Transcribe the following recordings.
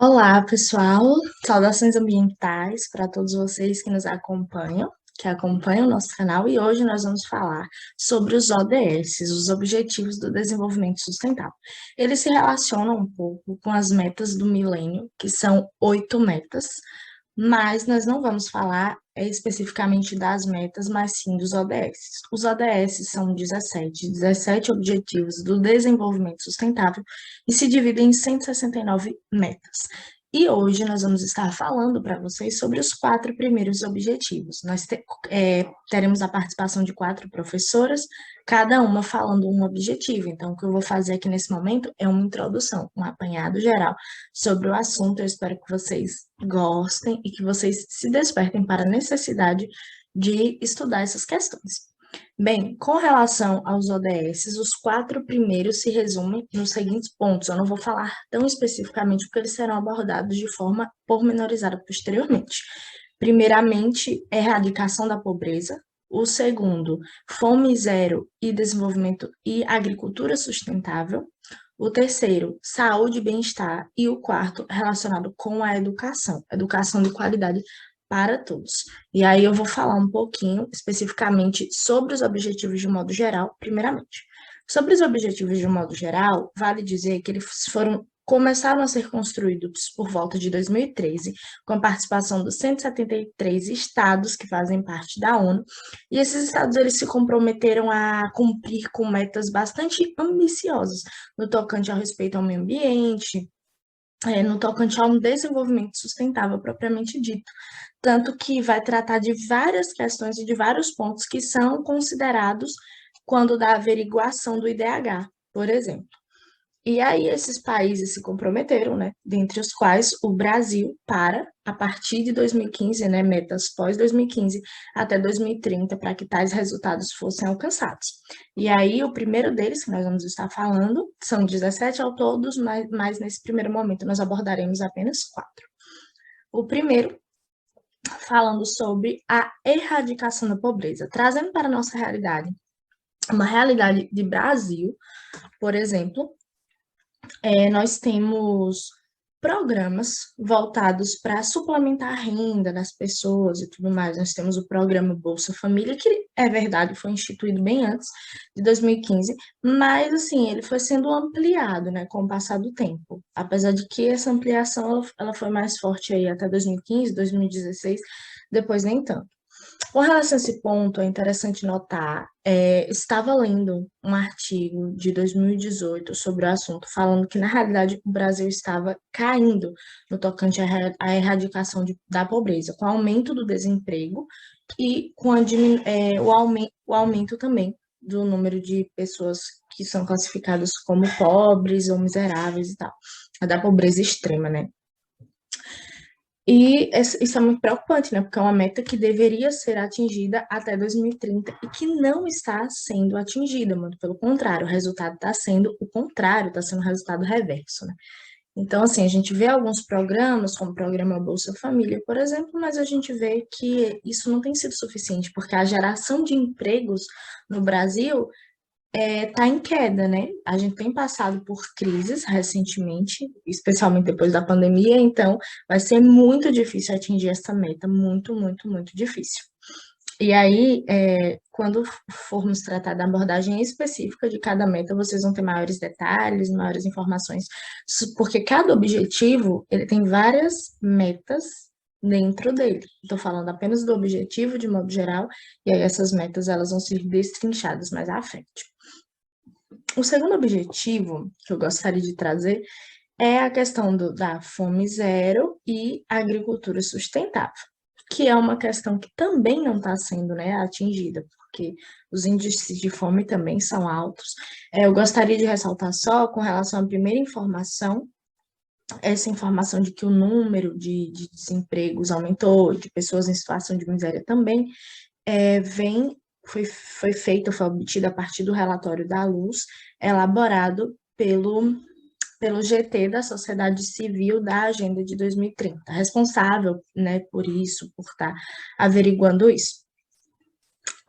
Olá, pessoal. Saudações ambientais para todos vocês que nos acompanham, que acompanham o nosso canal, e hoje nós vamos falar sobre os ODS, os Objetivos do Desenvolvimento Sustentável. Eles se relacionam um pouco com as metas do milênio, que são 8 metas, mas nós não vamos falar especificamente das metas, mas sim dos ODS. Os ODS são 17 Objetivos do Desenvolvimento Sustentável e se dividem em 169 metas. E hoje nós vamos estar falando para vocês sobre os 4 primeiros objetivos. Teremos a participação de 4 professoras, cada uma falando um objetivo. Então, o que eu vou fazer aqui nesse momento é uma introdução, um apanhado geral sobre o assunto. Eu espero que vocês gostem e que vocês se despertem para a necessidade de estudar essas questões. Bem, com relação aos ODS, os 4 primeiros se resumem nos seguintes pontos. Eu não vou falar tão especificamente porque eles serão abordados de forma pormenorizada posteriormente. Primeiramente, erradicação da pobreza. O segundo, fome zero e desenvolvimento e agricultura sustentável. O terceiro, saúde e bem-estar. E o quarto, relacionado com a educação de qualidade para todos. E aí eu vou falar um pouquinho especificamente sobre os objetivos de modo geral, primeiramente. Sobre os objetivos de modo geral, vale dizer que eles começaram a ser construídos por volta de 2013, com a participação dos 173 estados que fazem parte da ONU, e esses estados eles se comprometeram a cumprir com metas bastante ambiciosas no tocante ao respeito ao meio ambiente, no tocante ao desenvolvimento sustentável propriamente dito, tanto que vai tratar de várias questões e de vários pontos que são considerados quando da averiguação do IDH, por exemplo. E aí esses países se comprometeram, né, dentre os quais o Brasil para, a partir de 2015, né, metas pós 2015 até 2030, para que tais resultados fossem alcançados. E aí o primeiro deles, que nós vamos estar falando, são 17 ao todos, mas nesse primeiro momento nós abordaremos apenas 4. O primeiro, falando sobre a erradicação da pobreza, trazendo para a nossa realidade, uma realidade de Brasil, por exemplo, nós temos programas voltados para suplementar a renda das pessoas e tudo mais. Nós temos o programa Bolsa Família, que é verdade, foi instituído bem antes de 2015, mas assim, ele foi sendo ampliado, né, com o passar do tempo. Apesar de que essa ampliação ela foi mais forte aí até 2015, 2016, depois nem tanto. Com relação a esse ponto, é interessante notar, estava lendo um artigo de 2018 sobre o assunto, falando que, na realidade, o Brasil estava caindo no tocante à erradicação da pobreza, com o aumento do desemprego e com o aumento também do número de pessoas que são classificadas como pobres ou miseráveis e tal, da pobreza extrema, né? E isso é muito preocupante, né? Porque é uma meta que deveria ser atingida até 2030 e que não está sendo atingida, muito pelo contrário, o resultado está sendo o contrário, está sendo o resultado reverso, né? Então, assim, a gente vê alguns programas, como o programa Bolsa Família, por exemplo, mas a gente vê que isso não tem sido suficiente, porque a geração de empregos no Brasil está em queda, né? A gente tem passado por crises recentemente, especialmente depois da pandemia, então vai ser muito difícil atingir essa meta, muito, muito, muito difícil. E aí, quando formos tratar da abordagem específica de cada meta, vocês vão ter maiores detalhes, maiores informações, porque cada objetivo, ele tem várias metas dentro dele. Estou falando apenas do objetivo de modo geral, e aí essas metas, elas vão ser destrinchadas mais à frente. O segundo objetivo que eu gostaria de trazer é a questão da fome zero e agricultura sustentável, que é uma questão que também não está sendo, né, atingida, porque os índices de fome também são altos. Eu gostaria de ressaltar só com relação à primeira informação, essa informação de que o número de desempregos aumentou, de pessoas em situação de miséria também, foi feita, foi obtida a partir do relatório da Luz, elaborado pelo GT da Sociedade Civil da Agenda de 2030, responsável, né, por isso, por estar averiguando isso.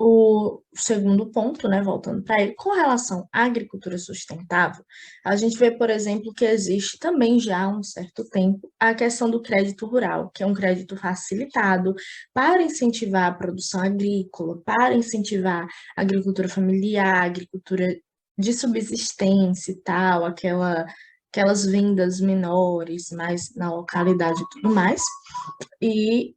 O segundo ponto, né, voltando para ele, com relação à agricultura sustentável, a gente vê, por exemplo, que existe também já há um certo tempo a questão do crédito rural, que é um crédito facilitado para incentivar a produção agrícola, para incentivar a agricultura familiar, a agricultura de subsistência e tal, aquelas vendas menores, mais na localidade e tudo mais. E,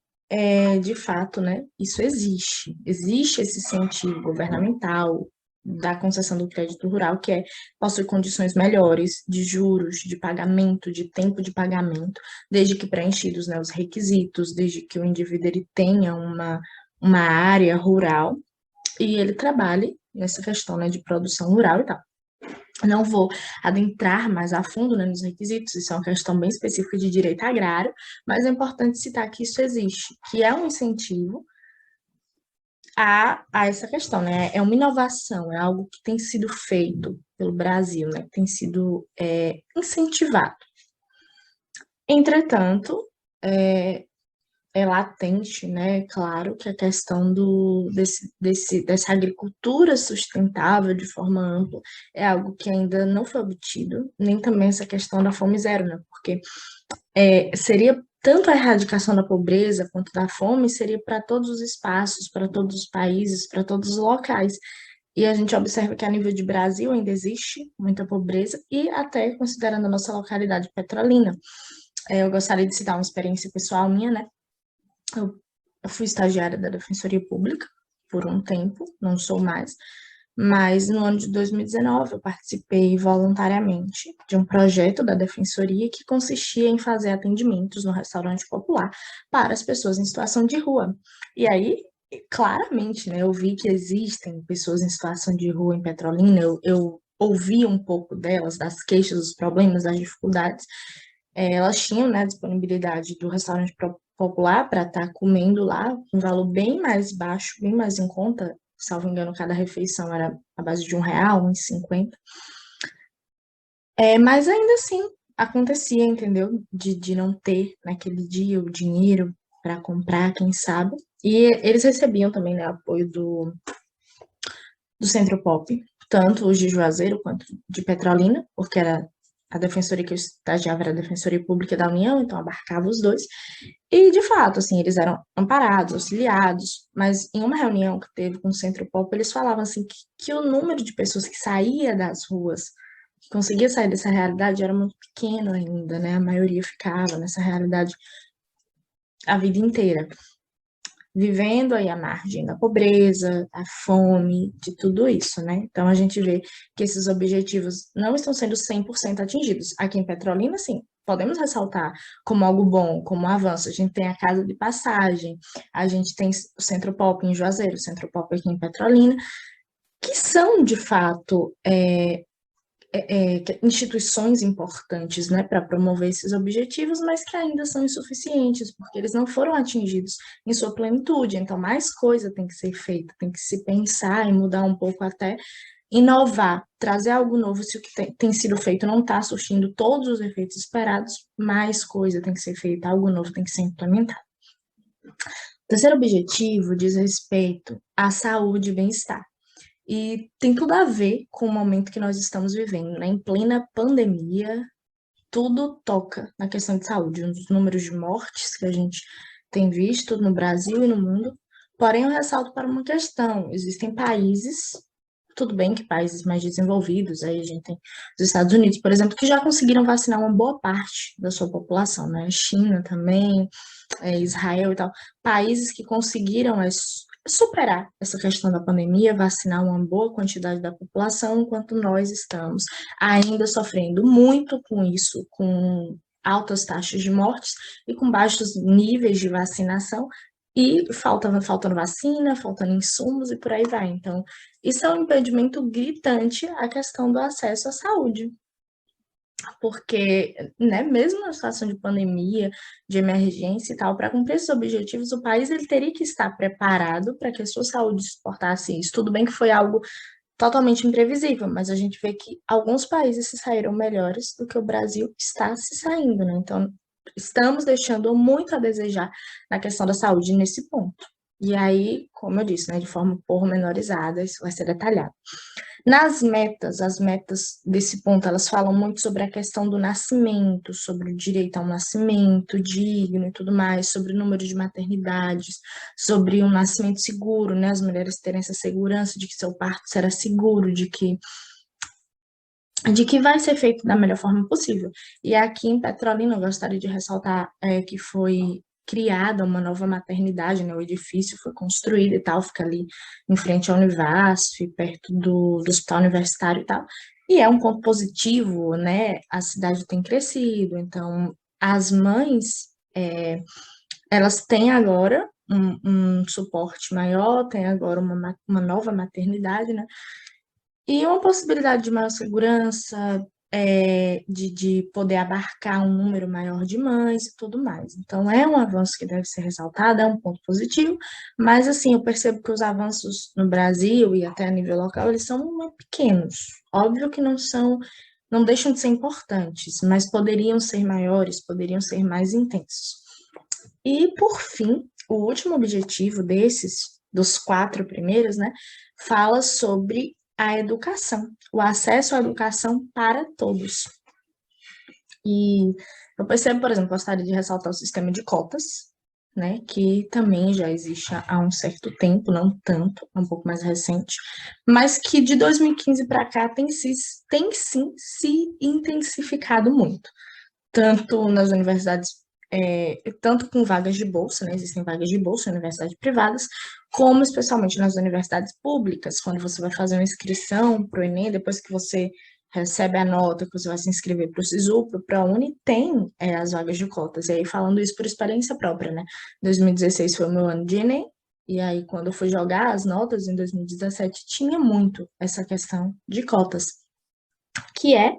de fato, né, isso existe. Existe esse incentivo governamental da concessão do crédito rural, que possui condições melhores de juros, de pagamento, de tempo de pagamento, desde que preenchidos, né, os requisitos, desde que o indivíduo ele tenha uma área rural e ele trabalhe nessa questão, né, de produção rural e tal. Não vou adentrar mais a fundo, né, nos requisitos, isso é uma questão bem específica de direito agrário, mas é importante citar que isso existe, que é um incentivo a essa questão, né? É uma inovação, é algo que tem sido feito pelo Brasil, né? Que tem sido incentivado. Entretanto, é latente, né? Claro que a questão dessa agricultura sustentável de forma ampla é algo que ainda não foi obtido, nem também essa questão da fome zero, né? Porque seria tanto a erradicação da pobreza quanto da fome, seria para todos os espaços, para todos os países, para todos os locais. E a gente observa que a nível de Brasil ainda existe muita pobreza, e até considerando a nossa localidade petrolina. Eu gostaria de citar uma experiência pessoal minha, né? Eu fui estagiária da Defensoria Pública por um tempo, não sou mais, mas no ano de 2019 eu participei voluntariamente de um projeto da Defensoria que consistia em fazer atendimentos no restaurante popular para as pessoas em situação de rua. E aí, claramente, né, eu vi que existem pessoas em situação de rua em Petrolina, eu ouvi um pouco delas, das queixas, dos problemas, das dificuldades. Elas tinham, né, disponibilidade do restaurante popular para estar comendo lá, um valor bem mais baixo, bem mais em conta, salvo engano, cada refeição era a base de R$ 1, 1,50. Mas ainda assim, acontecia, entendeu? De não ter naquele dia o dinheiro para comprar, quem sabe. E eles recebiam também, né, apoio do Centro Pop, tanto os de Juazeiro quanto de Petrolina, porque era a defensoria que eu estagiava era a Defensoria Pública da União, então abarcava os dois. E, de fato, assim, eles eram amparados, auxiliados, mas em uma reunião que teve com o Centro Pop, eles falavam, assim, que o número de pessoas que saía das ruas, que conseguia sair dessa realidade, era muito pequeno ainda, né? A maioria ficava nessa realidade a vida inteira, vivendo aí à margem da pobreza, da fome, de tudo isso, né? Então, a gente vê que esses objetivos não estão sendo 100% atingidos. Aqui em Petrolina, sim, podemos ressaltar como algo bom, como um avanço. A gente tem a Casa de Passagem, a gente tem o Centro Pop em Juazeiro, o Centro Pop aqui em Petrolina, que são, de fato, instituições importantes, né, para promover esses objetivos, mas que ainda são insuficientes, porque eles não foram atingidos em sua plenitude. Então, mais coisa tem que ser feita, tem que se pensar e mudar um pouco até inovar, trazer algo novo. Se o que tem sido feito não está surtindo todos os efeitos esperados, mais coisa tem que ser feita, algo novo tem que ser implementado. O terceiro objetivo diz respeito à saúde e bem-estar. E tem tudo a ver com o momento que nós estamos vivendo, né? Em plena pandemia, tudo toca na questão de saúde. Um dos números de mortes que a gente tem visto no Brasil e no mundo. Porém, eu ressalto para uma questão: existem países, tudo bem que países mais desenvolvidos, aí a gente tem os Estados Unidos, por exemplo, que já conseguiram vacinar uma boa parte da sua população, né? China também, Israel e tal, países que conseguiram superar essa questão da pandemia, vacinar uma boa quantidade da população, enquanto nós estamos ainda sofrendo muito com isso, com altas taxas de mortes e com baixos níveis de vacinação, e faltando vacina, faltando insumos e por aí vai. Então, isso é um impedimento gritante à questão do acesso à saúde, porque, né, mesmo na situação de pandemia, de emergência e tal, para cumprir esses objetivos, o país ele teria que estar preparado para que a sua saúde suportasse isso. Tudo bem que foi algo totalmente imprevisível, mas a gente vê que alguns países se saíram melhores do que o Brasil está se saindo, né? Então, estamos deixando muito a desejar na questão da saúde nesse ponto. E aí, como eu disse, né, de forma pormenorizada, isso vai ser detalhado. Nas metas, as metas desse ponto, elas falam muito sobre a questão do nascimento, sobre o direito ao nascimento digno e tudo mais, sobre o número de maternidades, sobre um nascimento seguro, né? As mulheres terem essa segurança de que seu parto será seguro, de que vai ser feito da melhor forma possível. E aqui em Petrolina, eu gostaria de ressaltar que foi criada uma nova maternidade, né? O edifício foi construído e tal, fica ali em frente à Univasf, perto do Hospital Universitário e tal. E é um ponto positivo, né? A cidade tem crescido, então as mães, elas têm agora um suporte maior, têm agora uma nova maternidade, né? E uma possibilidade de maior segurança, de poder abarcar um número maior de mães e tudo mais. Então, é um avanço que deve ser ressaltado, é um ponto positivo, mas, assim, eu percebo que os avanços no Brasil e até a nível local, eles são muito pequenos. Óbvio que não são, não deixam de ser importantes, mas poderiam ser maiores, poderiam ser mais intensos. E, por fim, o último objetivo desses, dos quatro primeiros, né, fala sobre a educação, o acesso à educação para todos. E eu percebo, por exemplo, gostaria de ressaltar o sistema de cotas, né, que também já existe há um certo tempo, não tanto, é um pouco mais recente, mas que de 2015 para cá tem sim se intensificado muito tanto nas universidades, tanto com vagas de bolsa, né? Existem vagas de bolsa em universidades privadas, como especialmente nas universidades públicas, quando você vai fazer uma inscrição para o Enem, depois que você recebe a nota, que você vai se inscrever para o SISU, para o ProUni, tem as vagas de cotas. E aí, falando isso por experiência própria, né? 2016 foi o meu ano de Enem, e aí, quando eu fui jogar as notas em 2017, tinha muito essa questão de cotas, que é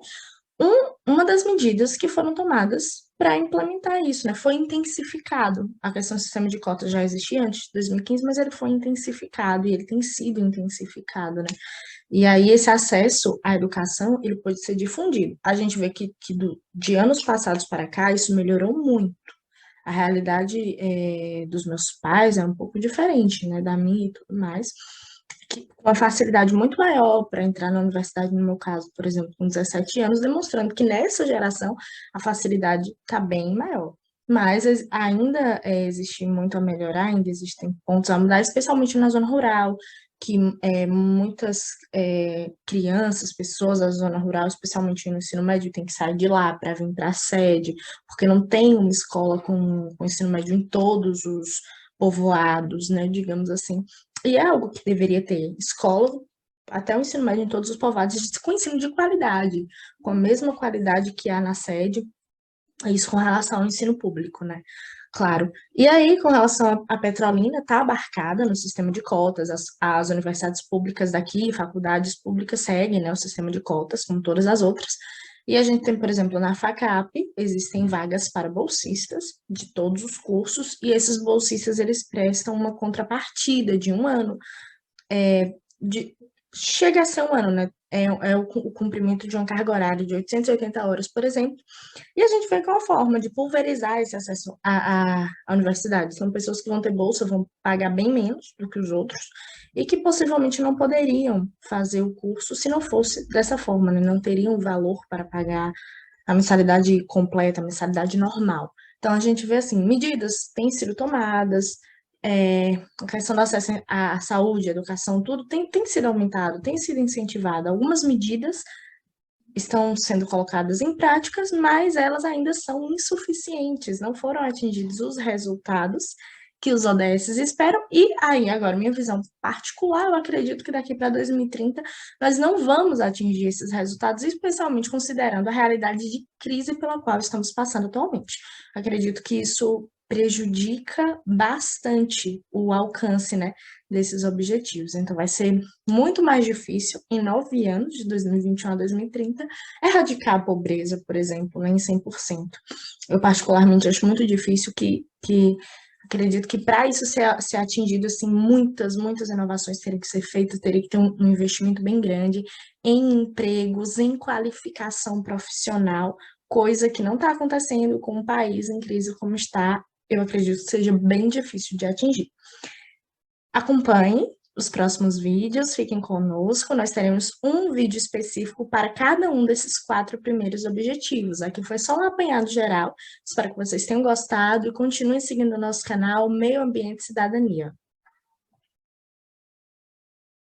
uma das medidas que foram tomadas para implementar isso, né? Foi intensificado. A questão do sistema de cotas já existia antes de 2015, mas ele foi intensificado e ele tem sido intensificado, né? E aí esse acesso à educação, ele pode ser difundido. A gente vê que de anos passados para cá, isso melhorou muito. A realidade dos meus pais é um pouco diferente, né, da minha e tudo mais, que, com uma facilidade muito maior para entrar na universidade, no meu caso, por exemplo, com 17 anos, demonstrando que nessa geração a facilidade está bem maior. Mas ainda existe muito a melhorar, ainda existem pontos a mudar, especialmente na zona rural, que muitas crianças, pessoas da zona rural, especialmente no ensino médio, têm que sair de lá para vir para a sede, porque não tem uma escola com ensino médio em todos os povoados, né, digamos assim. E é algo que deveria ter escola, até o ensino médio em todos os povoados, com ensino de qualidade, com a mesma qualidade que há na sede, isso com relação ao ensino público, né? Claro. E aí, com relação à Petrolina, está abarcada no sistema de cotas, as universidades públicas daqui, faculdades públicas seguem, né, o sistema de cotas, como todas as outras. E a gente tem, por exemplo, na FACAP, existem vagas para bolsistas de todos os cursos, e esses bolsistas, eles prestam uma contrapartida de um ano de, chega a ser um ano, né? O cumprimento de uma carga horária de 880 horas, por exemplo, e a gente vê que é uma forma de pulverizar esse acesso à universidade. São pessoas que vão ter bolsa, vão pagar bem menos do que os outros, e que possivelmente não poderiam fazer o curso se não fosse dessa forma, né? Não teriam valor para pagar a mensalidade completa, a mensalidade normal. Então, a gente vê assim, medidas têm sido tomadas, a questão do acesso à saúde, à educação, tudo tem sido aumentado, tem sido incentivado. Algumas medidas estão sendo colocadas em práticas, mas elas ainda são insuficientes, não foram atingidos os resultados que os ODS esperam. E aí, agora, minha visão particular, eu acredito que daqui para 2030 nós não vamos atingir esses resultados, especialmente considerando a realidade de crise pela qual estamos passando atualmente. Acredito que isso prejudica bastante o alcance, né, desses objetivos. Então, vai ser muito mais difícil, em 9 anos, de 2021 a 2030, erradicar a pobreza, por exemplo, né, em 100%. Eu, particularmente, acho muito difícil que acredito que para isso ser atingido, assim, muitas inovações teriam que ser feitas, teria que ter um investimento bem grande em empregos, em qualificação profissional, coisa que não está acontecendo com um país em crise como está, eu acredito que seja bem difícil de atingir. Acompanhe os próximos vídeos, fiquem conosco. Nós teremos um vídeo específico para cada um desses 4 primeiros objetivos. Aqui foi só um apanhado geral. Espero que vocês tenham gostado e continuem seguindo o nosso canal Meio Ambiente e Cidadania.